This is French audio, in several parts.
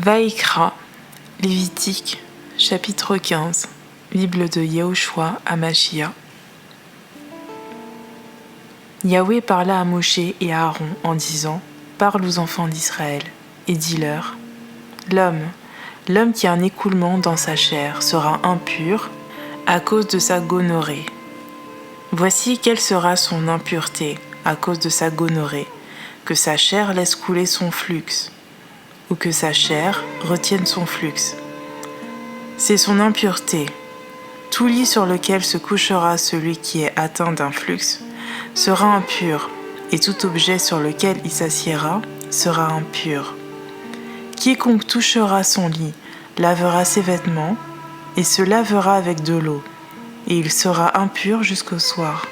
Vaïkra, Lévitique, chapitre 15, Bible de Yahushua Hamashia. Yahweh parla à Moshe et à Aaron en disant : Parle aux enfants d'Israël, et dis-leur : L'homme qui a un écoulement dans sa chair sera impur à cause de sa gonorrhée. Voici quelle sera son impureté à cause de sa gonorrhée, que sa chair laisse couler son flux, ou que sa chair retienne son flux. C'est son impureté. Tout lit sur lequel se couchera celui qui est atteint d'un flux sera impur, et tout objet sur lequel il s'assiera sera impur. Quiconque touchera son lit lavera ses vêtements, et se lavera avec de l'eau, et il sera impur jusqu'au soir.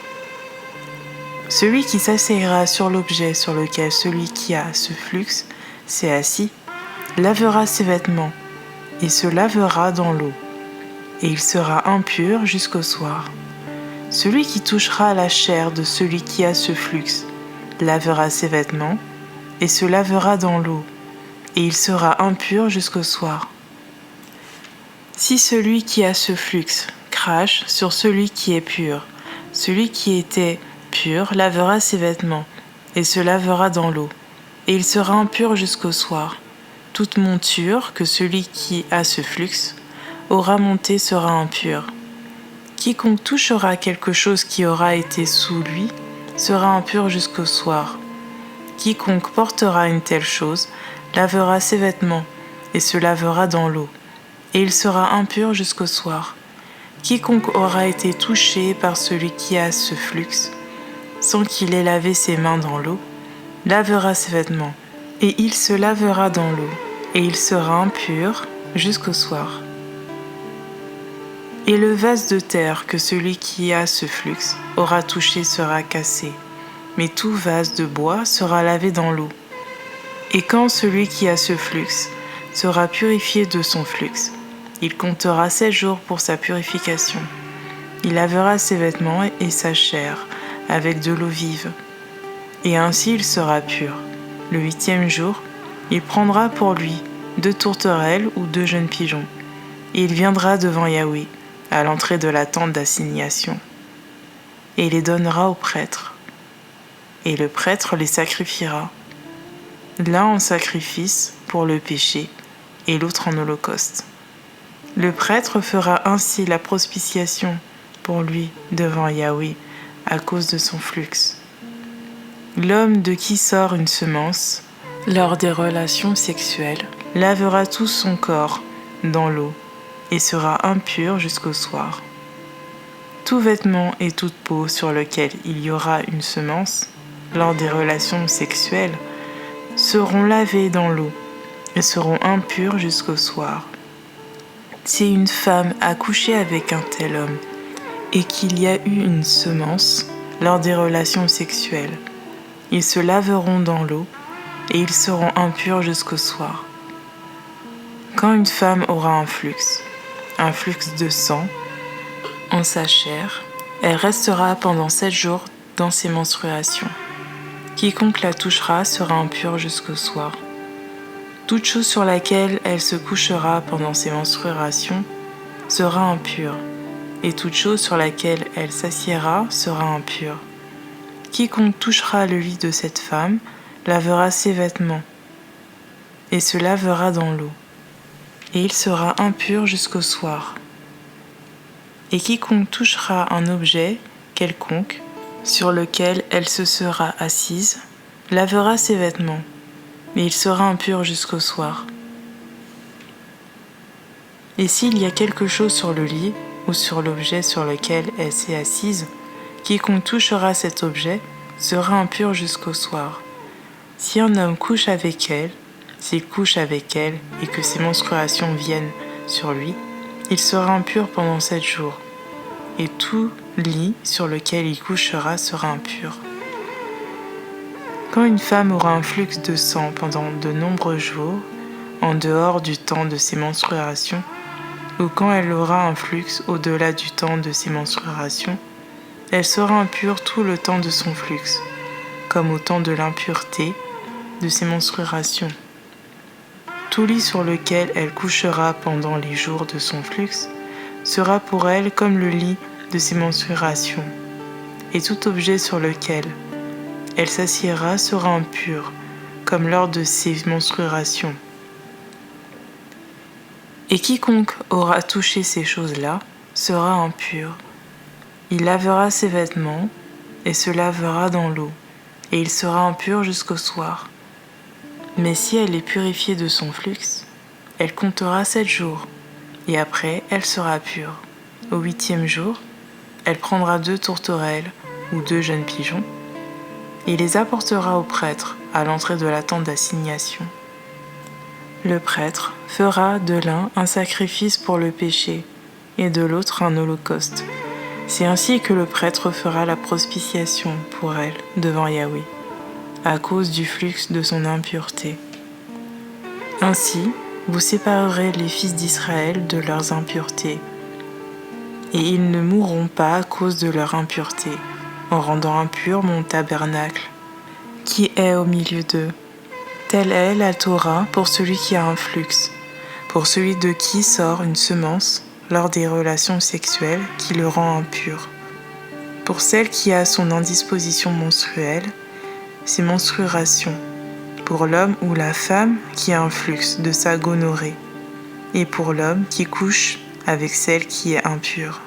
Celui qui s'assiera sur l'objet sur lequel celui qui a ce flux s'est assis lavera ses vêtements, et se lavera dans l'eau, et il sera impur jusqu'au soir. Celui qui touchera la chair de celui qui a ce flux lavera ses vêtements, et se lavera dans l'eau, et il sera impur jusqu'au soir. Si celui qui a ce flux crache sur celui qui est pur, celui qui était pur lavera ses vêtements, et se lavera dans l'eau, et il sera impur jusqu'au soir. Toute monture que celui qui a ce flux aura montée sera impure. Quiconque touchera quelque chose qui aura été sous lui sera impur jusqu'au soir. Quiconque portera une telle chose lavera ses vêtements et se lavera dans l'eau, et il sera impur jusqu'au soir. Quiconque aura été touché par celui qui a ce flux, sans qu'il ait lavé ses mains dans l'eau, lavera ses vêtements, et il se lavera dans l'eau, et il sera impur jusqu'au soir. Et le vase de terre que celui qui a ce flux aura touché sera cassé, mais tout vase de bois sera lavé dans l'eau. Et quand celui qui a ce flux sera purifié de son flux, il comptera 7 jours pour sa purification. Il lavera ses vêtements et sa chair avec de l'eau vive, et ainsi il sera pur. Le 8e jour, il prendra pour lui 2 tourterelles ou 2 jeunes pigeons, et il viendra devant Yahweh, à l'entrée de la tente d'assignation, et il les donnera au prêtre. Et le prêtre les sacrifiera, l'un en sacrifice pour le péché, et l'autre en holocauste. Le prêtre fera ainsi la propitiation pour lui devant Yahweh à cause de son flux. L'homme de qui sort une semence, lors des relations sexuelles, lavera tout son corps dans l'eau et sera impur jusqu'au soir. Tout vêtement et toute peau sur lequel il y aura une semence, lors des relations sexuelles, seront lavés dans l'eau et seront impurs jusqu'au soir. Si une femme a couché avec un tel homme et qu'il y a eu une semence lors des relations sexuelles, ils se laveront dans l'eau et ils seront impurs jusqu'au soir. Quand une femme aura un flux de sang en sa chair, elle restera pendant 7 jours dans ses menstruations. Quiconque la touchera sera impur jusqu'au soir. Toute chose sur laquelle elle se couchera pendant ses menstruations sera impure, et toute chose sur laquelle elle s'assiera sera impure. Quiconque touchera le lit de cette femme lavera ses vêtements, et se lavera dans l'eau, et il sera impur jusqu'au soir. Et quiconque touchera un objet quelconque sur lequel elle se sera assise lavera ses vêtements, mais il sera impur jusqu'au soir. Et s'il y a quelque chose sur le lit ou sur l'objet sur lequel elle s'est assise, quiconque touchera cet objet sera impur jusqu'au soir. Si un homme couche avec elle, s'il couche avec elle et que ses menstruations viennent sur lui, il sera impur pendant 7 jours, et tout lit sur lequel il couchera sera impur. Quand une femme aura un flux de sang pendant de nombreux jours, en dehors du temps de ses menstruations, ou quand elle aura un flux au-delà du temps de ses menstruations, elle sera impure tout le temps de son flux, comme au temps de l'impureté de ses menstruations. Tout lit sur lequel elle couchera pendant les jours de son flux sera pour elle comme le lit de ses menstruations, et tout objet sur lequel elle s'assiera sera impur, comme lors de ses menstruations. Et quiconque aura touché ces choses-là sera impur. Il lavera ses vêtements et se lavera dans l'eau, et il sera impur jusqu'au soir. Mais si elle est purifiée de son flux, elle comptera 7 jours, et après elle sera pure. Au 8e jour, elle prendra 2 tourterelles ou 2 jeunes pigeons, et les apportera au prêtre à l'entrée de la tente d'assignation. Le prêtre fera de l'un un sacrifice pour le péché, et de l'autre un holocauste. C'est ainsi que le prêtre fera la propitiation pour elle devant Yahweh, à cause du flux de son impureté. Ainsi, vous séparerez les fils d'Israël de leurs impuretés, et ils ne mourront pas à cause de leur impureté, en rendant impur mon tabernacle, qui est au milieu d'eux. Telle est la Torah pour celui qui a un flux, pour celui de qui sort une semence lors des relations sexuelles qui le rend impur. Pour celle qui a son indisposition menstruelle, c'est menstruation. Pour l'homme ou la femme qui a un flux de sa gonorrhée, et pour l'homme qui couche avec celle qui est impure.